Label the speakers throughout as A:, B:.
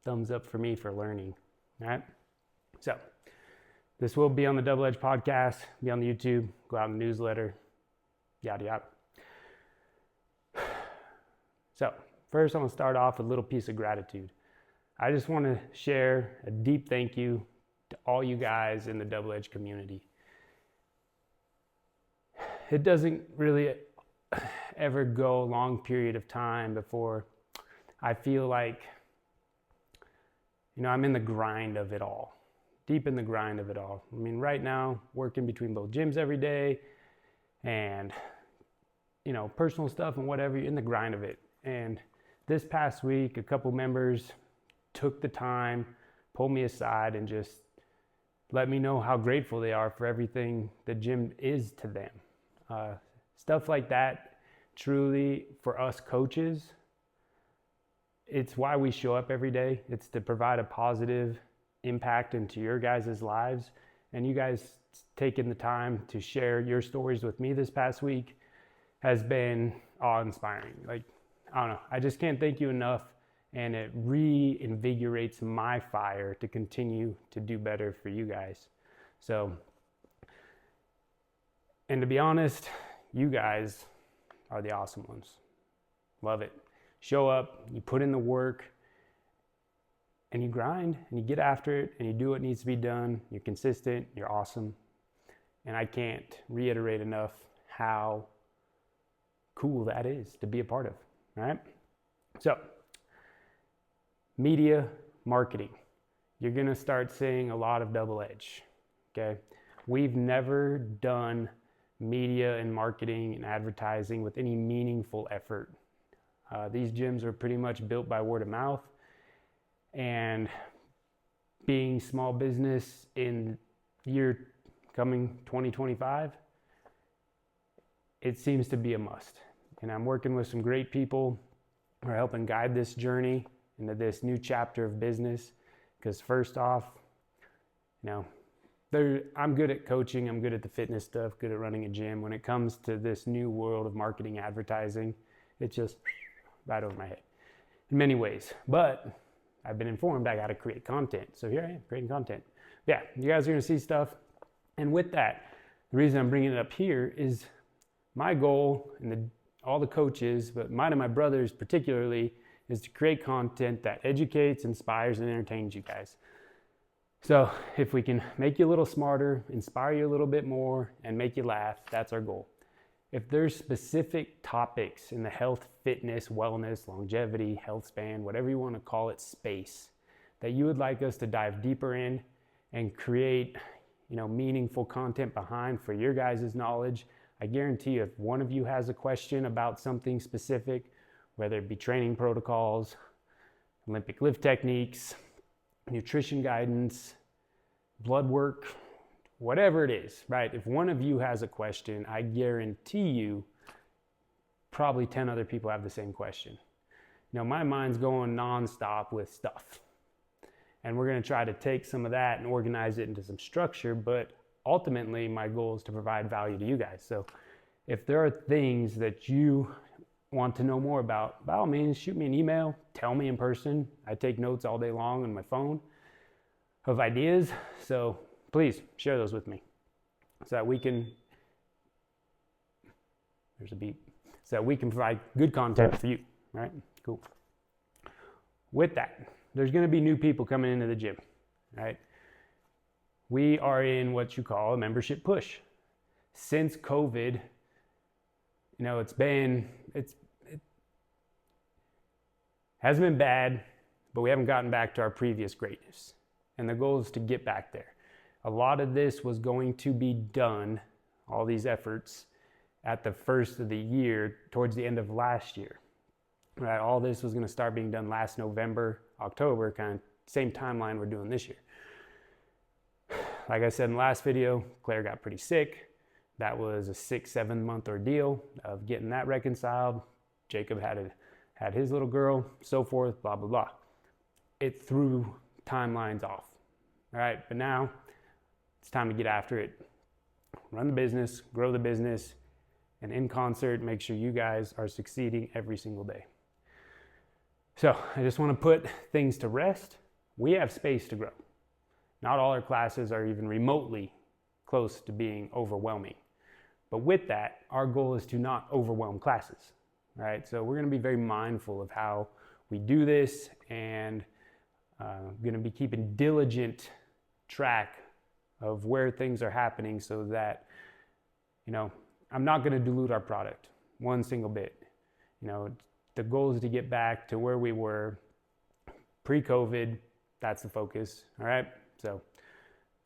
A: thumbs up for me for learning. All right. So this will be on the Double Edge podcast, be on the YouTube, go out in the newsletter, yada, yada. So first, I'm going to start off with a little piece of gratitude. I just want to share a deep thank you to all you guys in the Double Edge community. It doesn't really ever go a long period of time before I feel like, I'm in the grind of it all. Deep in the grind of it all. I mean, right now, working between both gyms every day and, personal stuff and whatever, you're in the grind of it. And this past week, a couple members took the time, pulled me aside, and just let me know how grateful they are for everything the gym is to them. Stuff like that, truly, for us coaches, it's why we show up every day. It's to provide a positive impact into your guys' lives, and you guys taking the time to share your stories with me this past week has been awe-inspiring. Like, I don't know, I just can't thank you enough, and it reinvigorates my fire to continue to do better for you guys. So, and to be honest, you guys are the awesome ones. Love it. Show up, you put in the work, and you grind, and you get after it, and you do what needs to be done. You're consistent, you're awesome. And I can't reiterate enough how cool that is to be a part of, all right? So, media marketing. You're gonna start seeing a lot of Double Edge, okay? We've never done media and marketing and advertising with any meaningful effort. These gyms are pretty much built by word of mouth. And being small business in year coming 2025, it seems to be a must. And I'm working with some great people who are helping guide this journey into this new chapter of business. Because first off, I'm good at coaching, I'm good at the fitness stuff, good at running a gym. When it comes to this new world of marketing, advertising, it's just right over my head in many ways. But I've been informed I got to create content. So here I am creating content. Yeah, you guys are going to see stuff. And with that, the reason I'm bringing it up here is my goal, and all the coaches, but mine and my brothers particularly, is to create content that educates, inspires, and entertains you guys. So if we can make you a little smarter, inspire you a little bit more, and make you laugh, that's our goal. If there's specific topics in the health, fitness, wellness, longevity, health span, whatever you want to call it, space, that you would like us to dive deeper in and create, meaningful content behind for your guys' knowledge, I guarantee you, if one of you has a question about something specific, whether it be training protocols, Olympic lift techniques, nutrition guidance, blood work, whatever it is, right? If one of you has a question, I guarantee you probably 10 other people have the same question. My mind's going nonstop with stuff. And we're going to try to take some of that and organize it into some structure, but ultimately my goal is to provide value to you guys. So if there are things that you want to know more about, by all means, shoot me an email, tell me in person. I take notes all day long on my phone of ideas. So please share those with me so that we can, there's a beep, so that we can provide good content for you, all right? Cool. With that, there's gonna be new people coming into the gym, right? We are in what you call a membership push. Since COVID, it hasn't been bad, but we haven't gotten back to our previous greatness. And the goal is to get back there. A lot of this was going to be done, all these efforts, at the first of the year, towards the end of last year. Right? All this was going to start being done last November, October, kind of same timeline we're doing this year. Like I said in the last video, Claire got pretty sick. That was a 6-7 month ordeal of getting that reconciled. Jacob had his little girl, so forth, blah, blah, blah. It threw timelines off. All right, but now it's time to get after it. Run the business, grow the business, and in concert, make sure you guys are succeeding every single day. So I just want to put things to rest. We have space to grow. Not all our classes are even remotely close to being overwhelming. But with that, our goal is to not overwhelm classes, right? So we're going to be very mindful of how we do this, and going to be keeping diligent track of where things are happening, so that, I'm not going to dilute our product one single bit. The goal is to get back to where we were pre-COVID. That's the focus, all right? So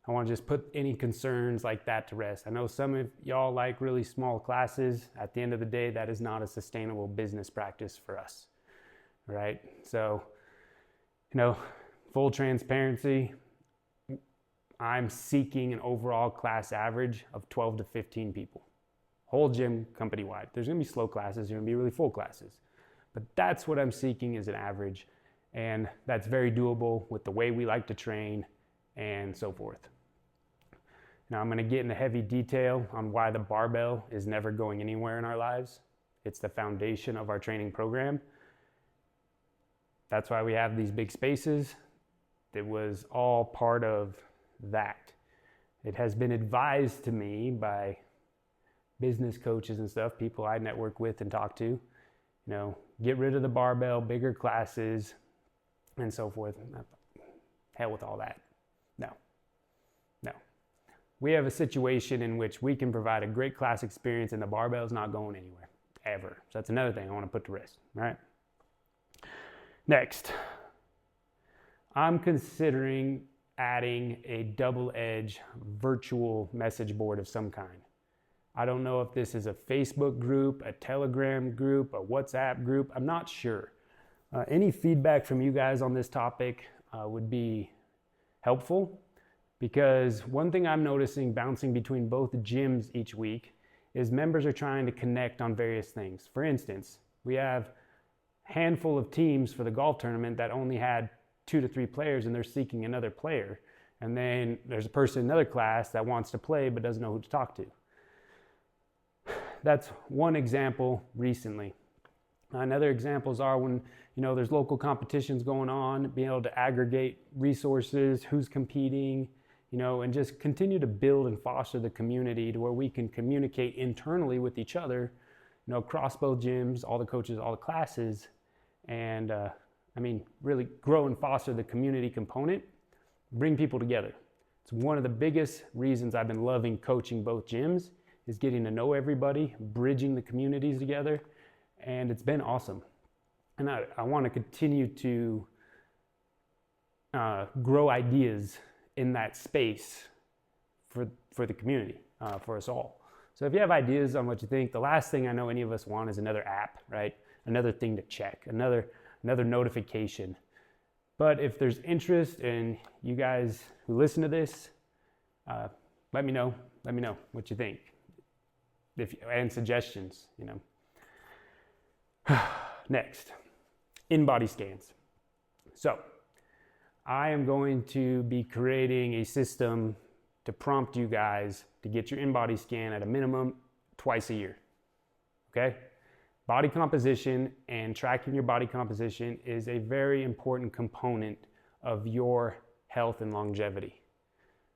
A: I want to just put any concerns like that to rest. I know some of y'all like really small classes. At the end of the day, that is not a sustainable business practice for us, all right? So, full transparency, I'm seeking an overall class average of 12 to 15 people. Whole gym, company-wide. There's going to be slow classes, there's going to be really full classes. But that's what I'm seeking as an average. And that's very doable with the way we like to train and so forth. Now I'm going to get into heavy detail on why the barbell is never going anywhere in our lives. It's the foundation of our training program. That's why we have these big spaces. It was all part of that. It has been advised to me by business coaches and stuff, people I network with and talk to, get rid of the barbell, bigger classes, and so forth. Hell with all that. No. We have a situation in which we can provide a great class experience, and the barbell is not going anywhere, ever. So that's another thing I want to put to rest, all right? Next, I'm considering adding a double-edged virtual message board of some kind. I don't know if this is a Facebook group, a Telegram group, a WhatsApp group. I'm not sure. Any feedback from you guys on this topic would be helpful, because one thing I'm noticing bouncing between both gyms each week is members are trying to connect on various things. For instance, we have a handful of teams for the golf tournament that only had 2 to 3 players, and they're seeking another player. And then there's a person in another class that wants to play but doesn't know who to talk to. That's one example recently. Another examples are when, there's local competitions going on, being able to aggregate resources, who's competing, and just continue to build and foster the community to where we can communicate internally with each other, across both gyms, all the coaches, all the classes, and really grow and foster the community component, bring people together. It's one of the biggest reasons I've been loving coaching both gyms, is getting to know everybody, bridging the communities together, and it's been awesome. And I want to continue to grow ideas in that space for the community, for us all. So if you have ideas on what you think, the last thing I know any of us want is another app, right? Another thing to check, another notification. But if there's interest in you guys who listen to this, let me know what you think. And suggestions, Next, InBody scans. So I am going to be creating a system to prompt you guys to get your InBody scan at a minimum twice a year, okay? Body composition and tracking your body composition is a very important component of your health and longevity,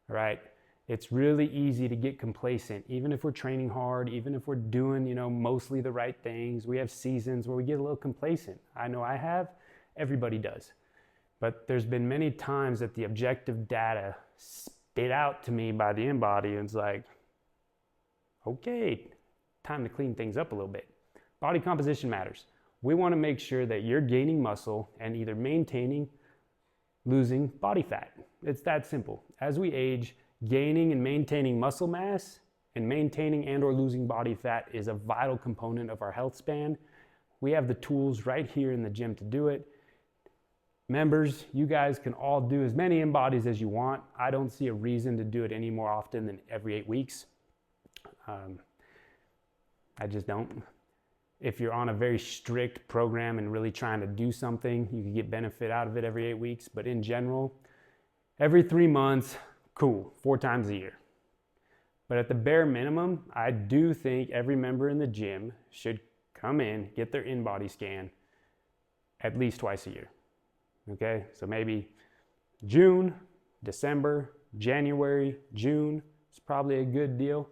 A: all right? It's really easy to get complacent, even if we're training hard, even if we're doing, mostly the right things. We have seasons where we get a little complacent. I know I have, everybody does. But there's been many times that the objective data spit out to me by the InBody, and it's like, okay, time to clean things up a little bit. Body composition matters. We want to make sure that you're gaining muscle and either maintaining, losing body fat. It's that simple. As we age, gaining and maintaining muscle mass and maintaining and or losing body fat is a vital component of our health span. We have the tools right here in the gym to do it. Members, you guys can all do as many InBodies as you want. I don't see a reason to do it any more often than every 8 weeks. I just don't. If you're on a very strict program and really trying to do something, you can get benefit out of it every 8 weeks. But in general, every 3 months, cool, 4 times a year. But at the bare minimum, I do think every member in the gym should come in, get their InBody scan at least twice a year. Okay, so maybe June, December, January, June is probably a good deal.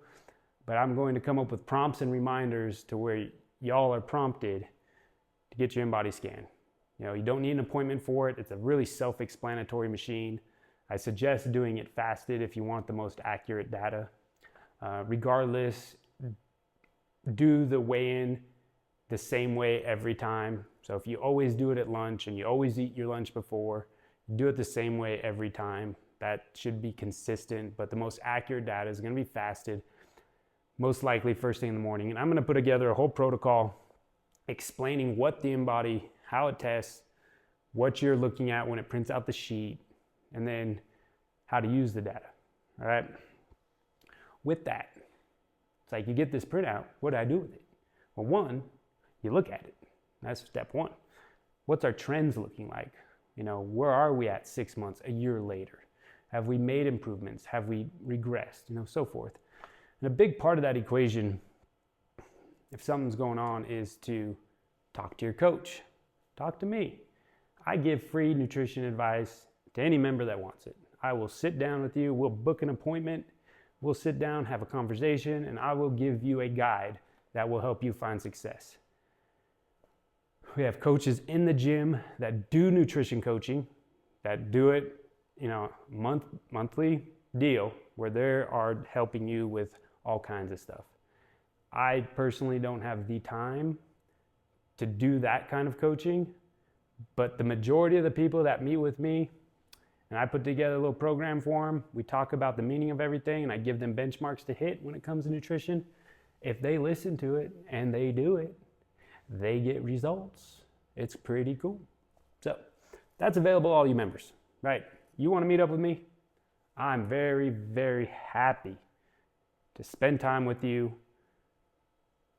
A: But I'm going to come up with prompts and reminders to where y'all are prompted to get your InBody scan. You know, you don't need an appointment for it. It's a really self-explanatory machine. I suggest doing it fasted if you want the most accurate data. Regardless, do the weigh-in the same way every time. So if you always do it at lunch and you always eat your lunch before, do it the same way every time. That should be consistent, but the most accurate data is going to be fasted, most likely first thing in the morning. And I'm going to put together a whole protocol explaining what the InBody, how it tests, what you're looking at when it prints out the sheet, and then how to use the data. All right. With that, it's like you get this printout. What do I do with it? Well, one, you look at it. That's step one. What's our trends looking like? You know, where are we at 6 months, a year later? Have we made improvements? Have we regressed? You know, so forth. And a big part of that equation, if something's going on, is to talk to your coach. Talk to me. I give free nutrition advice to any member that wants it. I will sit down with you. We'll book an appointment. We'll sit down, have a conversation, and I will give you a guide that will help you find success. We have coaches in the gym that do nutrition coaching, that do it, you know, monthly deal where they are helping you with all kinds of stuff. I personally don't have the time to do that kind of coaching, but the majority of the people that meet with me, and I put together a little program for them, we talk about the meaning of everything, and I give them benchmarks to hit when it comes to nutrition. If they listen to it and they do it, they get results. It's pretty cool. So that's available to all you members, right? You want to meet up with me? I'm very, very happy to spend time with you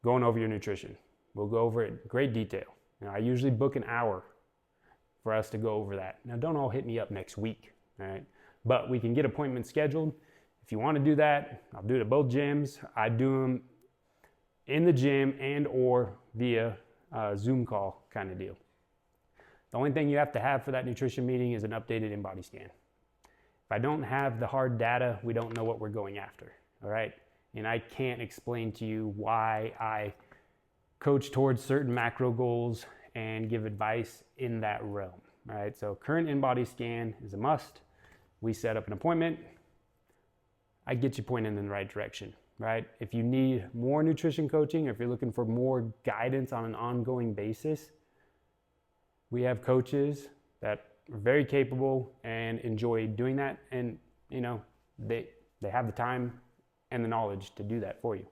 A: going over your nutrition. We'll go over it in great detail. You know, I usually book an hour for us to go over that. Now, don't all hit me up next week, all right? But we can get appointments scheduled. If you want to do that, I'll do it at both gyms. I do them in the gym and or via Zoom call kind of deal. The only thing you have to have for that nutrition meeting is an updated InBody scan. If I don't have the hard data, we don't know what we're going after, all right? And I can't explain to you why I coach towards certain macro goals and give advice in that realm, all right? So current InBody scan is a must. We set up an appointment. I get you pointed in the right direction, right? If you need more nutrition coaching, or if you're looking for more guidance on an ongoing basis, we have coaches that are very capable and enjoy doing that. And, you know, they have the time and the knowledge to do that for you.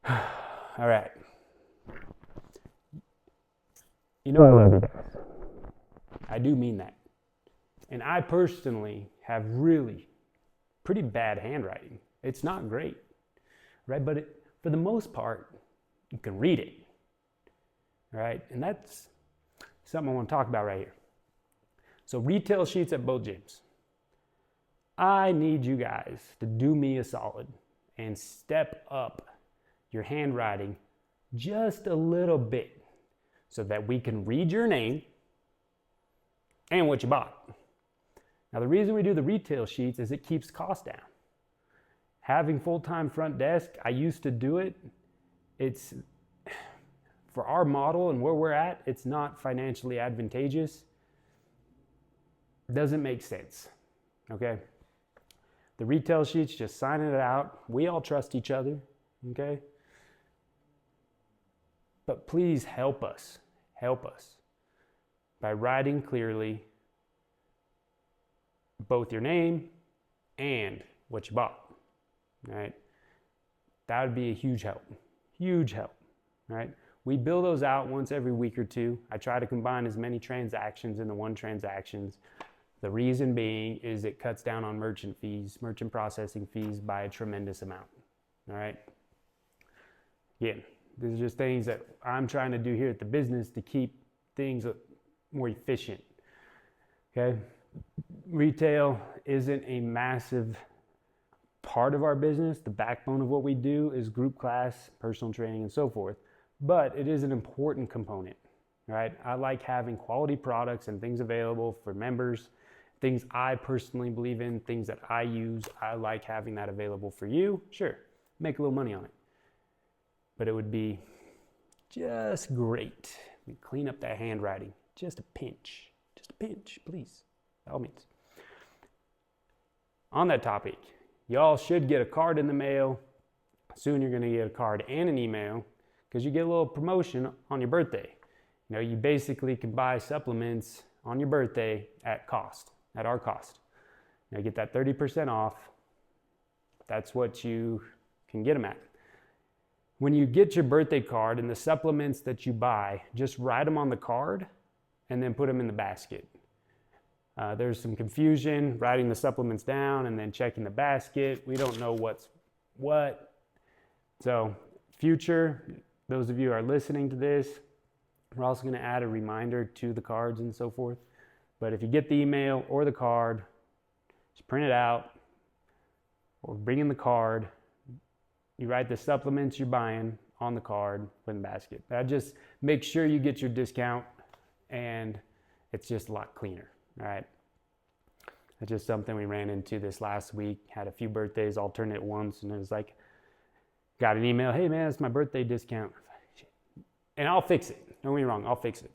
A: All right. You know I love you guys. I do mean that. And I personally have really pretty bad handwriting. It's not great, right? But for the most part, you can read it, right? And that's something I want to talk about right here. So retail sheets at both gyms. I need you guys to do me a solid and step up your handwriting just a little bit so that we can read your name and what you bought. Now, the reason we do the retail sheets is it keeps costs down. Having full-time front desk, I used to do it. It's, for our model and where we're at, it's not financially advantageous. Doesn't make sense, okay? The retail sheets, just signing it out. We all trust each other, okay? But please help us by writing clearly both your name and what you bought, right? That would be a huge help, right? We bill those out once every week or two. I try to combine as many transactions into one transaction. The reason being is it cuts down on merchant processing fees by a tremendous amount, all right? Again, these are just things that I'm trying to do here at the business to keep things more efficient, okay? Retail isn't a massive part of our business. The backbone of what we do is group class, personal training, and so forth. But it is an important component, right? I like having quality products and things available for members, things I personally believe in, things that I use. I like having that available for you. Sure, make a little money on it. But it would be just great. We clean up that handwriting. Just a pinch, please, by all means. On that topic, y'all should get a card in the mail. Soon you're gonna get a card and an email because you get a little promotion on your birthday. You know, you basically can buy supplements on your birthday at our cost. Now you get that 30% off. That's what you can get them at. When you get your birthday card and the supplements that you buy, just write them on the card and then put them in the basket. There's some confusion writing the supplements down and then checking the basket. We don't know what's what. So future, those of you who are listening to this, we're also going to add a reminder to the cards and so forth. But if you get the email or the card, just print it out or bring in the card. You write the supplements you're buying on the card, put in the basket. That just make sure you get your discount and it's just a lot cleaner, all right? That's just something we ran into this last week. Had a few birthdays alternate at once and it was like, got an email, hey man, it's my birthday discount. And I'll fix it. Don't get me wrong, I'll fix it.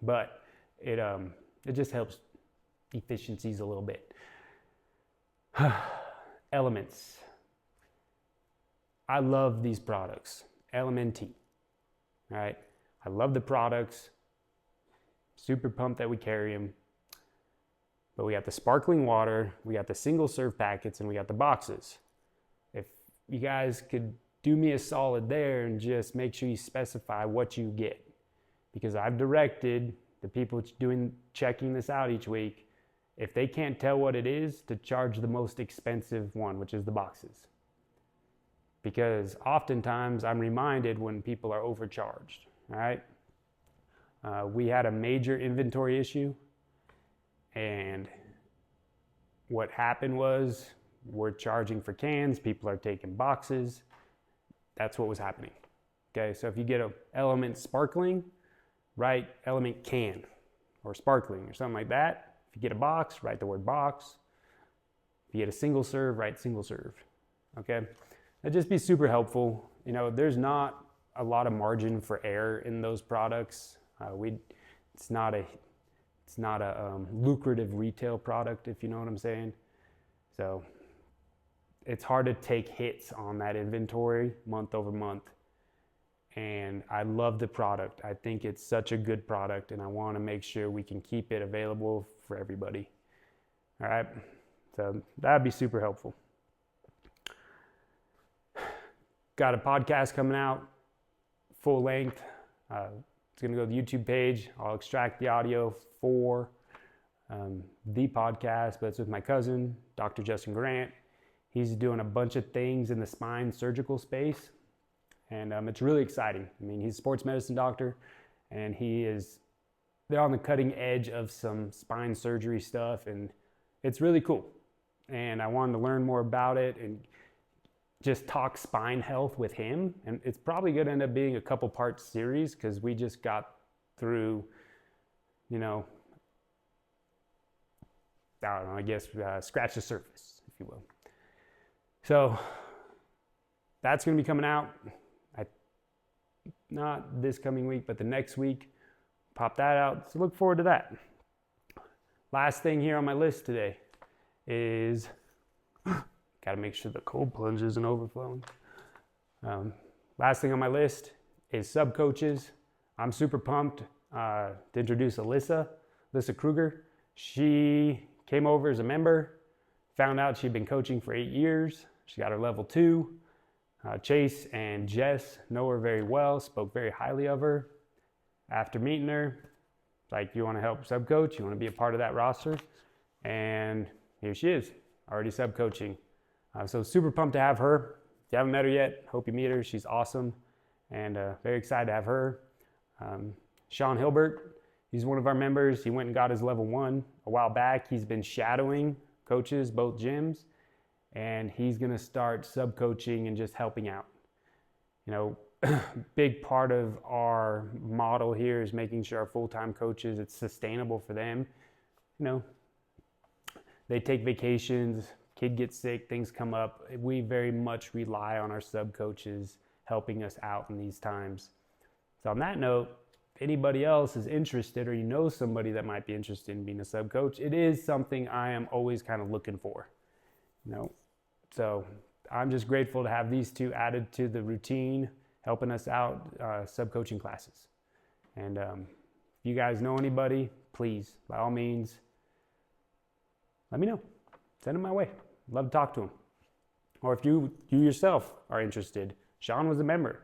A: But it just helps efficiencies a little bit. Elements. I love these products. LMNT. All right. I love the products. Super pumped that we carry them. But we got the sparkling water, we got the single serve packets, and we got the boxes. If you guys could do me a solid there and just make sure you specify what you get. Because I've directed the people checking this out each week, if they can't tell what it is, to charge the most expensive one, which is the boxes. Because oftentimes I'm reminded when people are overcharged, all right? We had a major inventory issue, and what happened was we're charging for cans, people are taking boxes. That's what was happening. Okay, so if you get a Element sparkling, write Element can or sparkling or something like that. If you get a box, write the word box. If you get a single serve, write single serve. Okay, that'd just be super helpful. You know, there's not a lot of margin for error in those products. It's not a lucrative retail product, if you know what I'm saying. So it's hard to take hits on that inventory month over month. And I love the product. I think it's such a good product, and I want to make sure we can keep it available for everybody. All right, so that'd be super helpful. Got a podcast coming out, full length. It's going to go to the YouTube page. I'll extract the audio for the podcast, but it's with my cousin, Dr. Justin Grant. He's doing a bunch of things in the spine surgical space, and it's really exciting. I mean, he's a sports medicine doctor, and they're on the cutting edge of some spine surgery stuff, and it's really cool. And I wanted to learn more about it and just talk spine health with him. And it's probably going to end up being a couple part series because we just got through, I don't know, I guess scratch the surface, if you will. So that's going to be coming out. Not this coming week, but the next week. Pop that out. So look forward to that. Last thing here on my list today is got to make sure the cold plunge isn't overflowing. Last thing on my list is sub coaches. I'm super pumped to introduce Alyssa Kruger. She came over as a member, found out she'd been coaching for 8 years. She got her level 2. Chase and Jess know her very well, spoke very highly of her. After meeting her, like, you want to help sub coach? You want to be a part of that roster? And here she is, already sub coaching. So super pumped to have her. If you haven't met her yet, hope you meet her. She's awesome, and very excited to have her. Shawn Hilbert, he's one of our members. He went and got his level 1 a while back. He's been shadowing coaches, both gyms, and he's going to start sub coaching and just helping out. You know, big part of our model here is making sure our full-time coaches, it's sustainable for them. You know, they take vacations, kid gets sick, things come up. We very much rely on our sub coaches helping us out in these times. So on that note, if anybody else is interested, or you know somebody that might be interested in being a sub coach, it is something I am always kind of looking for. You know, so I'm just grateful to have these two added to the routine, helping us out, sub coaching classes. And if you guys know anybody, please, by all means, let me know. Send them my way. Love to talk to them. Or if you yourself are interested, Shawn was a member.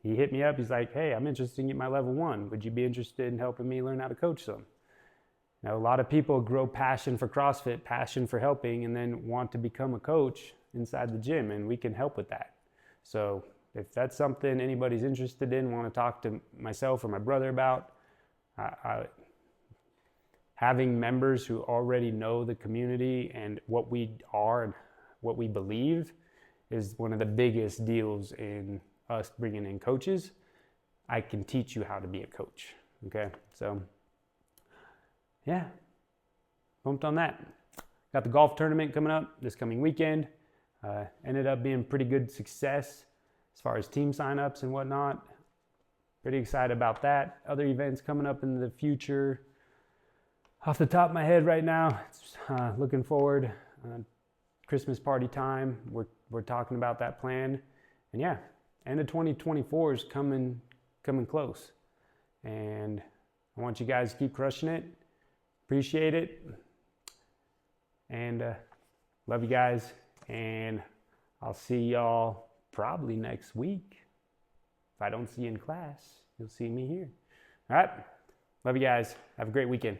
A: He hit me up. He's like, hey, I'm interested in getting my level 1. Would you be interested in helping me learn how to coach some? Now, a lot of people grow passion for CrossFit, passion for helping, and then want to become a coach inside the gym, and we can help with that. So if that's something anybody's interested in, want to talk to myself or my brother about, having members who already know the community and what we are and what we believe is one of the biggest deals in us bringing in coaches. I can teach you how to be a coach. Okay, so yeah, pumped on that. Got the golf tournament coming up this coming weekend. Ended up being pretty good success as far as team signups and whatnot. Pretty excited about that. Other events coming up in the future. Off the top of my head right now, looking forward. Christmas party time. We're talking about that plan, and yeah, end of 2024 is coming close, and I want you guys to keep crushing it. Appreciate it, and love you guys, and I'll see y'all probably next week. If I don't see you in class, you'll see me here. All right, love you guys. Have a great weekend.